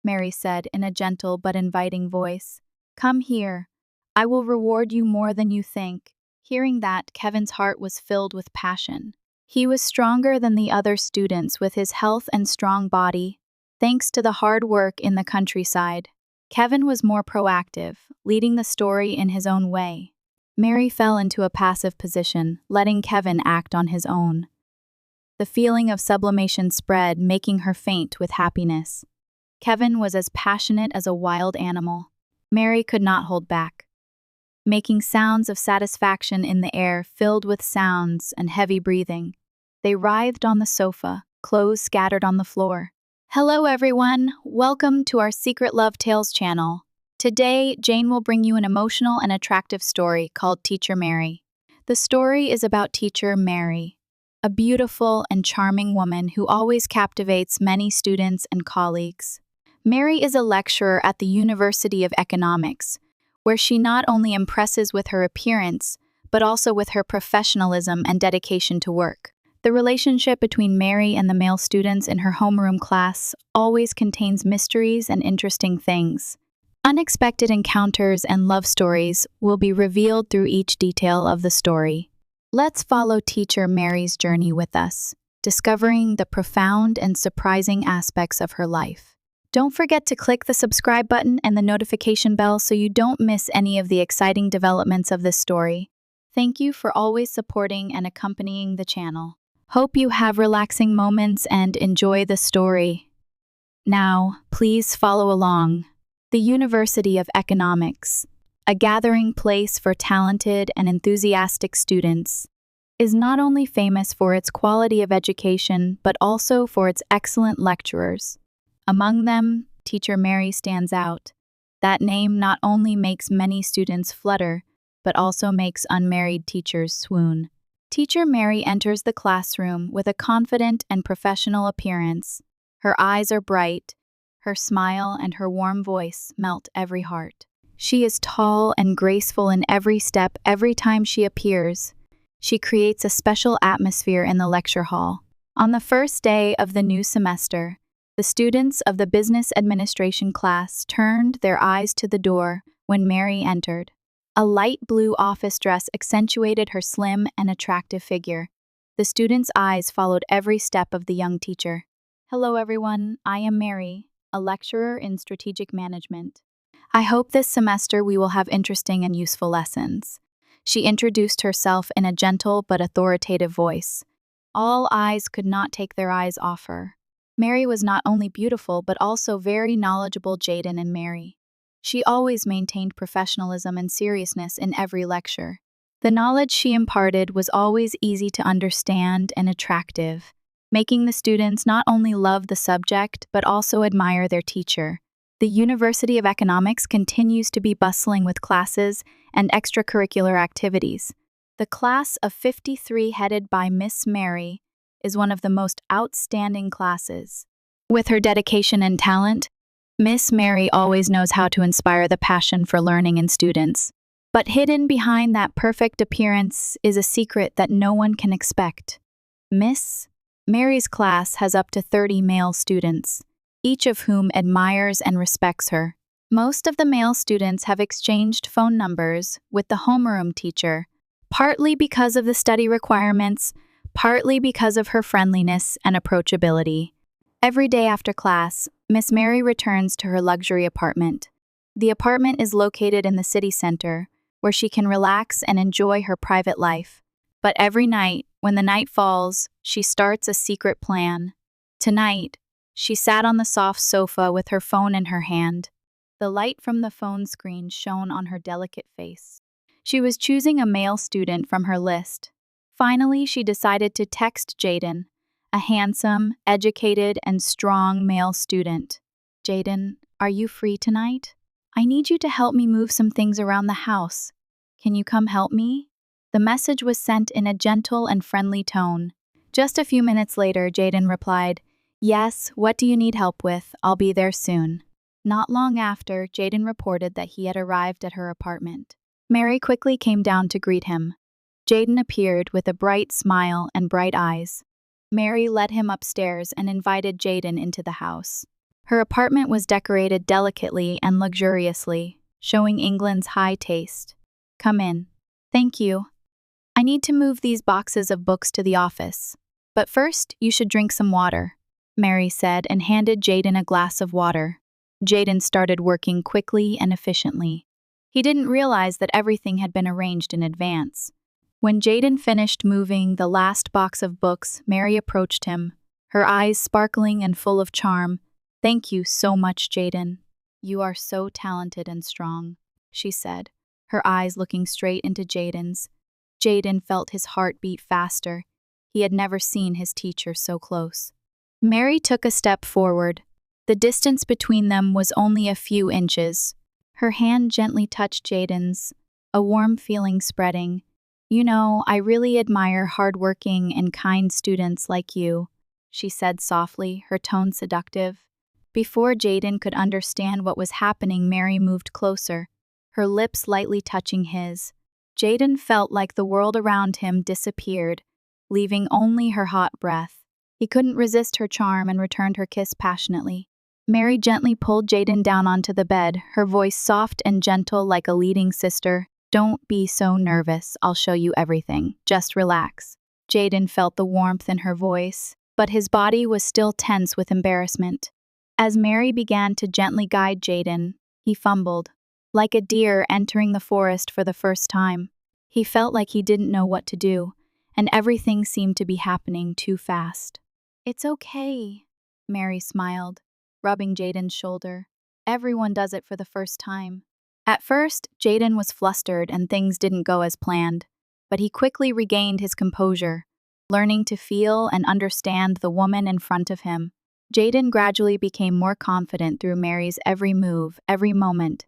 Mary said in a gentle but inviting voice. "Come here. I will reward you more than you think." Hearing that, Kevin's heart was filled with passion. He was stronger than the other students with his health and strong body, thanks to the hard work in the countryside. Kevin was more proactive, leading the story in his own way. Mary fell into a passive position, letting Kevin act on his own. The feeling of sublimation spread, making her faint with happiness. Kevin was as passionate as a wild animal. Mary could not hold back, making sounds of satisfaction in the air filled with sounds and heavy breathing. They writhed on the sofa, clothes scattered on the floor. Hello everyone, welcome to our Secret Love Tales channel. Today, Jane will bring you an emotional and attractive story called Teacher Mary. The story is about Teacher Mary, a beautiful and charming woman who always captivates many students and colleagues. Mary is a lecturer at the University of Economics, where she not only impresses with her appearance, but also with her professionalism and dedication to work. The relationship between Mary and the male students in her homeroom class always contains mysteries and interesting things. Unexpected encounters and love stories will be revealed through each detail of the story. Let's follow Teacher Mary's journey with us, discovering the profound and surprising aspects of her life. Don't forget to click the subscribe button and the notification bell so you don't miss any of the exciting developments of this story. Thank you for always supporting and accompanying the channel. Hope you have relaxing moments and enjoy the story. Now, please follow along. The University of Economics, a gathering place for talented and enthusiastic students, is not only famous for its quality of education, but also for its excellent lecturers. Among them, Teacher Mary stands out. That name not only makes many students flutter, but also makes unmarried teachers swoon. Teacher Mary enters the classroom with a confident and professional appearance. Her eyes are bright, her smile and her warm voice melt every heart. She is tall and graceful in every step every time she appears. She creates a special atmosphere in the lecture hall. On the first day of the new semester, the students of the business administration class turned their eyes to the door when Mary entered. A light blue office dress accentuated her slim and attractive figure. The students' eyes followed every step of the young teacher. Hello everyone, I am Mary, a lecturer in strategic management. I hope this semester we will have interesting and useful lessons. She introduced herself in a gentle but authoritative voice. All eyes could not take their eyes off her. Mary was not only beautiful but also very knowledgeable. Jaden and Mary. She always maintained professionalism and seriousness in every lecture. The knowledge she imparted was always easy to understand and attractive, making the students not only love the subject but also admire their teacher. The University of Economics continues to be bustling with classes and extracurricular activities. The class of 53, headed by Miss Mary, is one of the most outstanding classes. With her dedication and talent, Miss Mary always knows how to inspire the passion for learning in students. But hidden behind that perfect appearance is a secret that no one can expect. Miss Mary's class has up to 30 male students, each of whom admires and respects her. Most of the male students have exchanged phone numbers with the homeroom teacher, partly because of the study requirements, partly because of her friendliness and approachability. Every day after class, Miss Mary returns to her luxury apartment. The apartment is located in the city center, where she can relax and enjoy her private life. But every night, when the night falls, she starts a secret plan. Tonight, she sat on the soft sofa with her phone in her hand. The light from the phone screen shone on her delicate face. She was choosing a male student from her list. Finally, she decided to text Jaden, a handsome, educated, and strong male student. Jaden, are you free tonight? I need you to help me move some things around the house. Can you come help me? The message was sent in a gentle and friendly tone. Just a few minutes later, Jaden replied, "Yes, what do you need help with? I'll be there soon." Not long after, Jaden reported that he had arrived at her apartment. Mary quickly came down to greet him. Jaden appeared with a bright smile and bright eyes. Mary led him upstairs and invited Jaden into the house. Her apartment was decorated delicately and luxuriously, showing England's high taste. "Come in." "Thank you. I need to move these boxes of books to the office. But first, you should drink some water," Mary said and handed Jaden a glass of water. Jaden started working quickly and efficiently. He didn't realize that everything had been arranged in advance. When Jaden finished moving the last box of books, Mary approached him, her eyes sparkling and full of charm. "Thank you so much, Jaden. You are so talented and strong," she said, her eyes looking straight into Jaden's. Jaden felt his heart beat faster. He had never seen his teacher so close. Mary took a step forward. The distance between them was only a few inches. Her hand gently touched Jaden's, a warm feeling spreading. "You know, I really admire hardworking and kind students like you," she said softly, her tone seductive. Before Jaden could understand what was happening, Mary moved closer, her lips lightly touching his. Jaden felt like the world around him disappeared, leaving only her hot breath. He couldn't resist her charm and returned her kiss passionately. Mary gently pulled Jaden down onto the bed, her voice soft and gentle like a leading sister. "Don't be so nervous, I'll show you everything. Just relax." Jaden felt the warmth in her voice, but his body was still tense with embarrassment. As Mary began to gently guide Jaden, he fumbled, like a deer entering the forest for the first time. He felt like he didn't know what to do, and everything seemed to be happening too fast. "It's okay," Mary smiled, rubbing Jaden's shoulder. "Everyone does it for the first time." At first, Jaden was flustered and things didn't go as planned, but he quickly regained his composure, learning to feel and understand the woman in front of him. Jaden gradually became more confident through Mary's every move, every moment.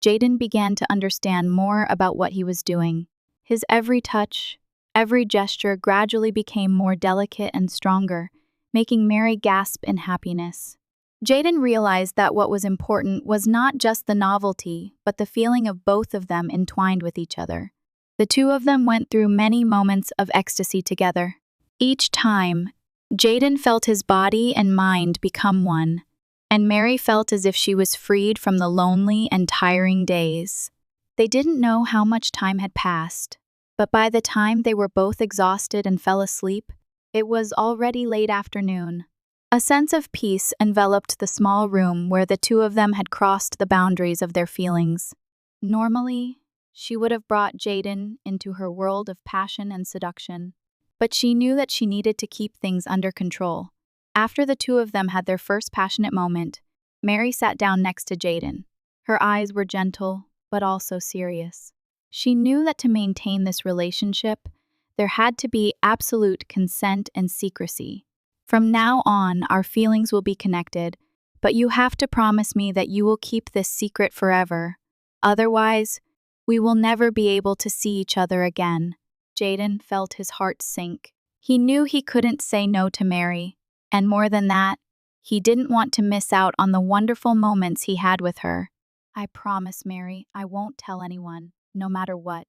Jaden began to understand more about what he was doing. His every touch, every gesture gradually became more delicate and stronger, making Mary gasp in happiness. Jaden realized that what was important was not just the novelty, but the feeling of both of them entwined with each other. The two of them went through many moments of ecstasy together. Each time, Jaden felt his body and mind become one, and Mary felt as if she was freed from the lonely and tiring days. They didn't know how much time had passed, but by the time they were both exhausted and fell asleep, it was already late afternoon. A sense of peace enveloped the small room where the two of them had crossed the boundaries of their feelings. Normally, she would have brought Jaden into her world of passion and seduction, but she knew that she needed to keep things under control. After the two of them had their first passionate moment, Mary sat down next to Jaden. Her eyes were gentle, but also serious. She knew that to maintain this relationship, there had to be absolute consent and secrecy. "From now on, our feelings will be connected, but you have to promise me that you will keep this secret forever. Otherwise, we will never be able to see each other again." Jaden felt his heart sink. He knew he couldn't say no to Mary, and more than that, he didn't want to miss out on the wonderful moments he had with her. "I promise, Mary, I won't tell anyone, no matter what,"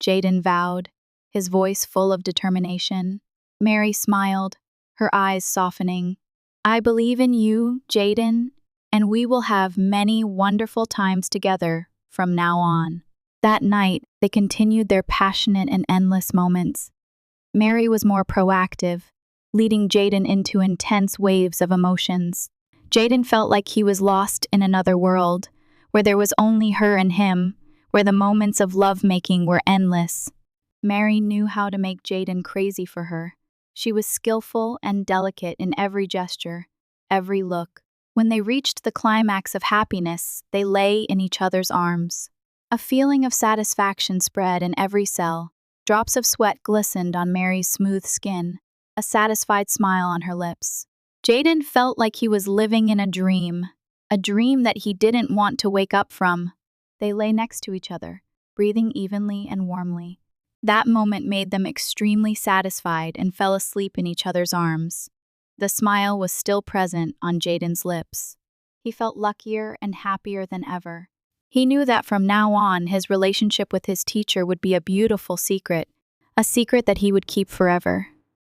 Jaden vowed, his voice full of determination. Mary smiled, her eyes softening. "I believe in you, Jaden, and we will have many wonderful times together from now on." That night, they continued their passionate and endless moments. Mary was more proactive, leading Jaden into intense waves of emotions. Jaden felt like he was lost in another world, where there was only her and him, where the moments of lovemaking were endless. Mary knew how to make Jaden crazy for her. She was skillful and delicate in every gesture, every look. When they reached the climax of happiness, they lay in each other's arms. A feeling of satisfaction spread in every cell. Drops of sweat glistened on Mary's smooth skin, a satisfied smile on her lips. Jaden felt like he was living in a dream that he didn't want to wake up from. They lay next to each other, breathing evenly and warmly. That moment made them extremely satisfied and fell asleep in each other's arms. The smile was still present on Jaden's lips. He felt luckier and happier than ever. He knew that from now on, his relationship with his teacher would be a beautiful secret, a secret that he would keep forever.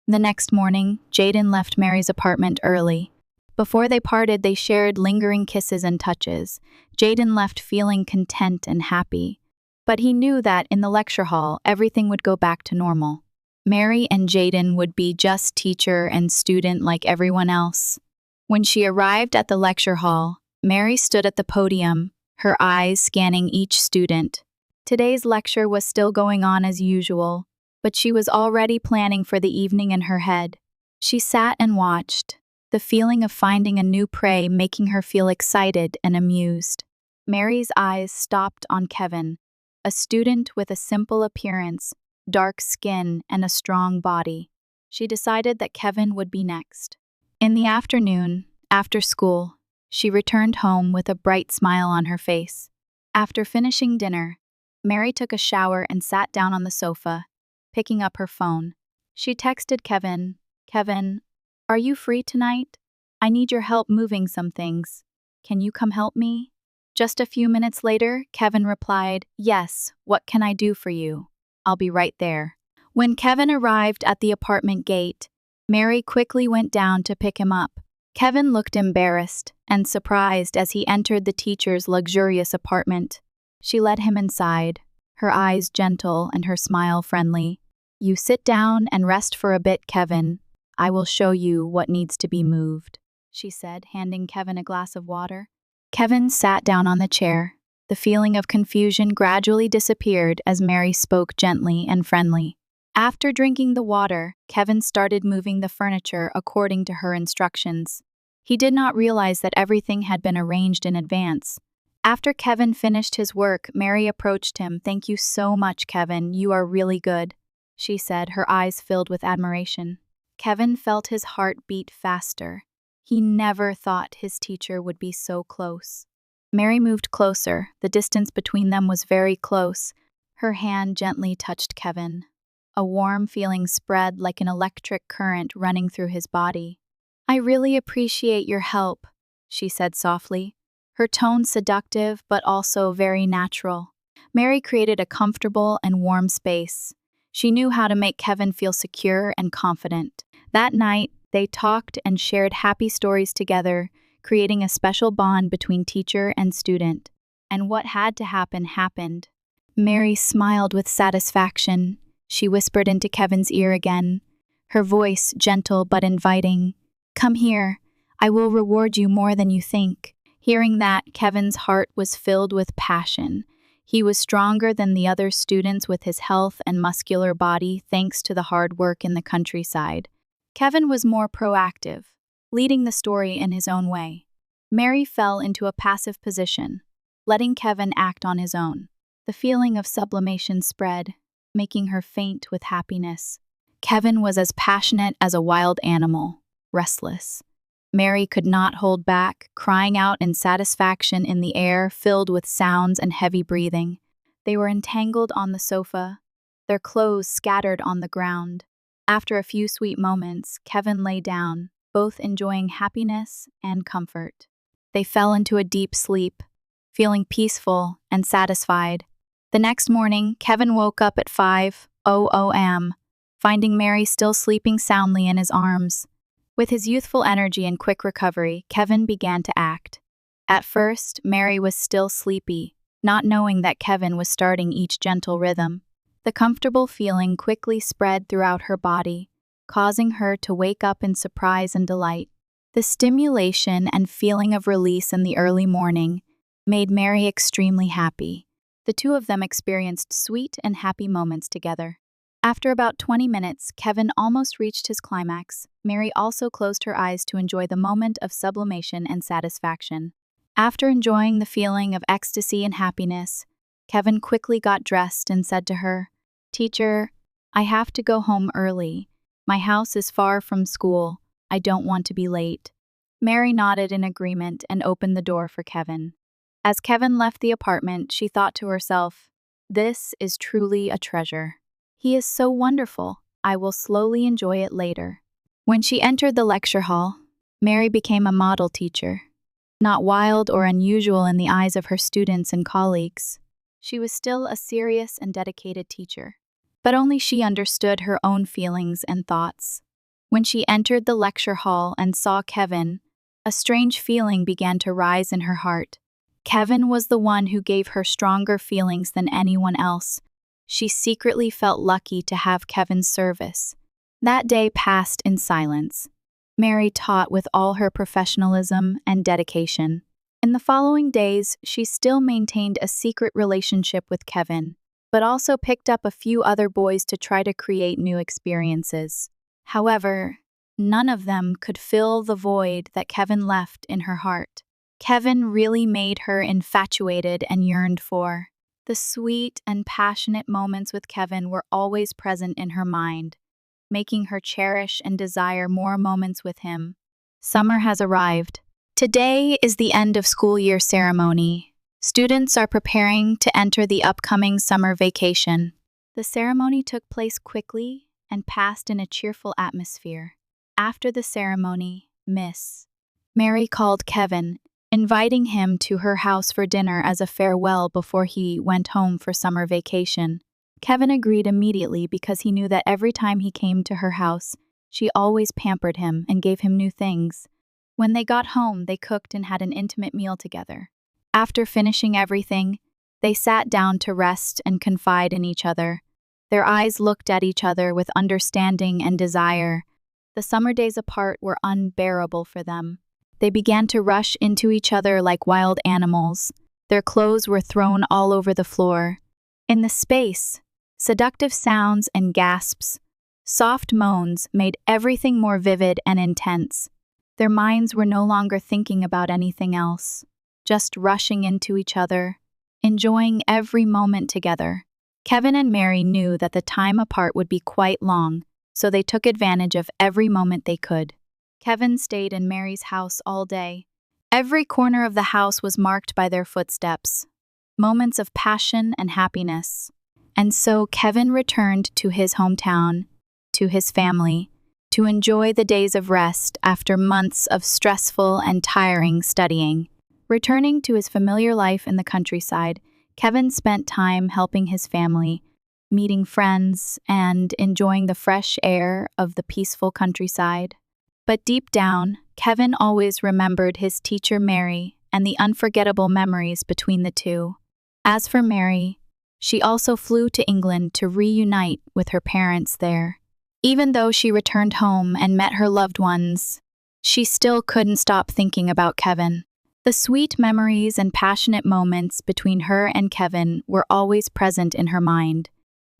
The next morning, Jaden left Mary's apartment early. Before they parted, they shared lingering kisses and touches. Jaden left feeling content and happy. But he knew that in the lecture hall, everything would go back to normal. Mary and Jaden would be just teacher and student like everyone else. When she arrived at the lecture hall, Mary stood at the podium, her eyes scanning each student. Today's lecture was still going on as usual, but she was already planning for the evening in her head. She sat and watched, the feeling of finding a new prey making her feel excited and amused. Mary's eyes stopped on Kevin, a student with a simple appearance, dark skin, and a strong body. She decided that Kevin would be next. In the afternoon, after school, she returned home with a bright smile on her face. After finishing dinner, Mary took a shower and sat down on the sofa, picking up her phone. She texted Kevin, "Kevin, are you free tonight? I need your help moving some things. Can you come help me?" Just a few minutes later, Kevin replied, "Yes, what can I do for you? I'll be right there." When Kevin arrived at the apartment gate, Mary quickly went down to pick him up. Kevin looked embarrassed and surprised as he entered the teacher's luxurious apartment. She led him inside, her eyes gentle and her smile friendly. "You sit down and rest for a bit, Kevin. I will show you what needs to be moved," she said, handing Kevin a glass of water. Kevin sat down on the chair. The feeling of confusion gradually disappeared as Mary spoke gently and friendly. After drinking the water, Kevin started moving the furniture according to her instructions. He did not realize that everything had been arranged in advance. After Kevin finished his work, Mary approached him. "Thank you so much, Kevin. You are really good," she said, her eyes filled with admiration. Kevin felt his heart beat faster. He never thought his teacher would be so close. Mary moved closer. The distance between them was very close. Her hand gently touched Kevin. A warm feeling spread like an electric current running through his body. "I really appreciate your help," she said softly, her tone seductive but also very natural. Mary created a comfortable and warm space. She knew how to make Kevin feel secure and confident. That night, they talked and shared happy stories together, creating a special bond between teacher and student. And what had to happen happened. Mary smiled with satisfaction. She whispered into Kevin's ear again, her voice gentle but inviting. "Come here. I will reward you more than you think." Hearing that, Kevin's heart was filled with passion. He was stronger than the other students with his health and muscular body thanks to the hard work in the countryside. Kevin was more proactive, leading the story in his own way. Mary fell into a passive position, letting Kevin act on his own. The feeling of sublimation spread, making her faint with happiness. Kevin was as passionate as a wild animal, restless. Mary could not hold back, crying out in satisfaction in the air filled with sounds and heavy breathing. They were entangled on the sofa, their clothes scattered on the ground. After a few sweet moments, Kevin lay down, both enjoying happiness and comfort. They fell into a deep sleep, feeling peaceful and satisfied. The next morning, Kevin woke up at 5:00 a.m., finding Mary still sleeping soundly in his arms. With his youthful energy and quick recovery, Kevin began to act. At first, Mary was still sleepy, not knowing that Kevin was starting each gentle rhythm. The comfortable feeling quickly spread throughout her body, causing her to wake up in surprise and delight. The stimulation and feeling of release in the early morning made Mary extremely happy. The two of them experienced sweet and happy moments together. After about 20 minutes, Kevin almost reached his climax. Mary also closed her eyes to enjoy the moment of sublimation and satisfaction. After enjoying the feeling of ecstasy and happiness, Kevin quickly got dressed and said to her, "Teacher, I have to go home early. My house is far from school. I don't want to be late." Mary nodded in agreement and opened the door for Kevin. As Kevin left the apartment, she thought to herself, "This is truly a treasure. He is so wonderful. I will slowly enjoy it later." When she entered the lecture hall, Mary became a model teacher. Not wild or unusual in the eyes of her students and colleagues, she was still a serious and dedicated teacher. But only she understood her own feelings and thoughts. When she entered the lecture hall and saw Kevin, A strange feeling began to rise in her heart. Kevin was the one who gave her stronger feelings than anyone else. She secretly felt lucky to have Kevin's service. That day passed in silence. Mary taught with all her professionalism and dedication. In the following days, she still maintained a secret relationship with Kevin, but also picked up a few other boys to try to create new experiences. However, none of them could fill the void that Kevin left in her heart. Kevin really made her infatuated and yearned for. The sweet and passionate moments with Kevin were always present in her mind, making her cherish and desire more moments with him. Summer has arrived. Today is the end of school year ceremony. Students are preparing to enter the upcoming summer vacation. The ceremony took place quickly and passed in a cheerful atmosphere. After the ceremony, Miss Mary called Kevin, inviting him to her house for dinner as a farewell before he went home for summer vacation. Kevin agreed immediately because he knew that every time he came to her house, she always pampered him and gave him new things. When they got home, they cooked and had an intimate meal together. After finishing everything, they sat down to rest and confide in each other. Their eyes looked at each other with understanding and desire. The summer days apart were unbearable for them. They began to rush into each other like wild animals. Their clothes were thrown all over the floor. In the space, seductive sounds and gasps, soft moans made everything more vivid and intense. Their minds were no longer thinking about anything else, just rushing into each other, enjoying every moment together. Kevin and Mary knew that the time apart would be quite long, so they took advantage of every moment they could. Kevin stayed in Mary's house all day. Every corner of the house was marked by their footsteps, moments of passion and happiness. And so Kevin returned to his hometown, to his family, to enjoy the days of rest after months of stressful and tiring studying. Returning to his familiar life in the countryside, Kevin spent time helping his family, meeting friends, and enjoying the fresh air of the peaceful countryside. But deep down, Kevin always remembered his teacher Mary and the unforgettable memories between the two. As for Mary, she also flew to England to reunite with her parents there. Even though she returned home and met her loved ones, she still couldn't stop thinking about Kevin. The sweet memories and passionate moments between her and Kevin were always present in her mind,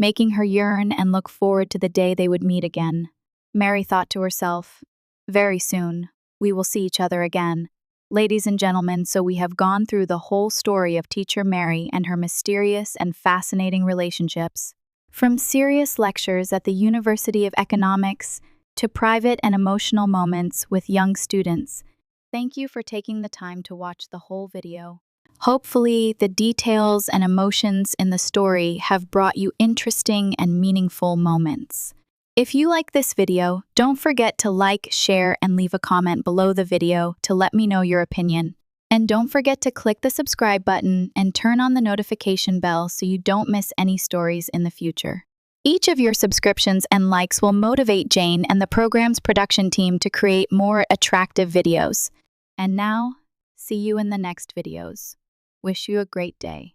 making her yearn and look forward to the day they would meet again. Mary thought to herself, "Very soon, we will see each other again." Ladies and gentlemen, so we have gone through the whole story of Teacher Mary and her mysterious and fascinating relationships. From serious lectures at the University of Economics to private and emotional moments with young students. Thank you for taking the time to watch the whole video. Hopefully, the details and emotions in the story have brought you interesting and meaningful moments. If you like this video, don't forget to like, share, and leave a comment below the video to let me know your opinion. And don't forget to click the subscribe button and turn on the notification bell so you don't miss any stories in the future. Each of your subscriptions and likes will motivate Jane and the program's production team to create more attractive videos. And now, see you in the next videos. Wish you a great day.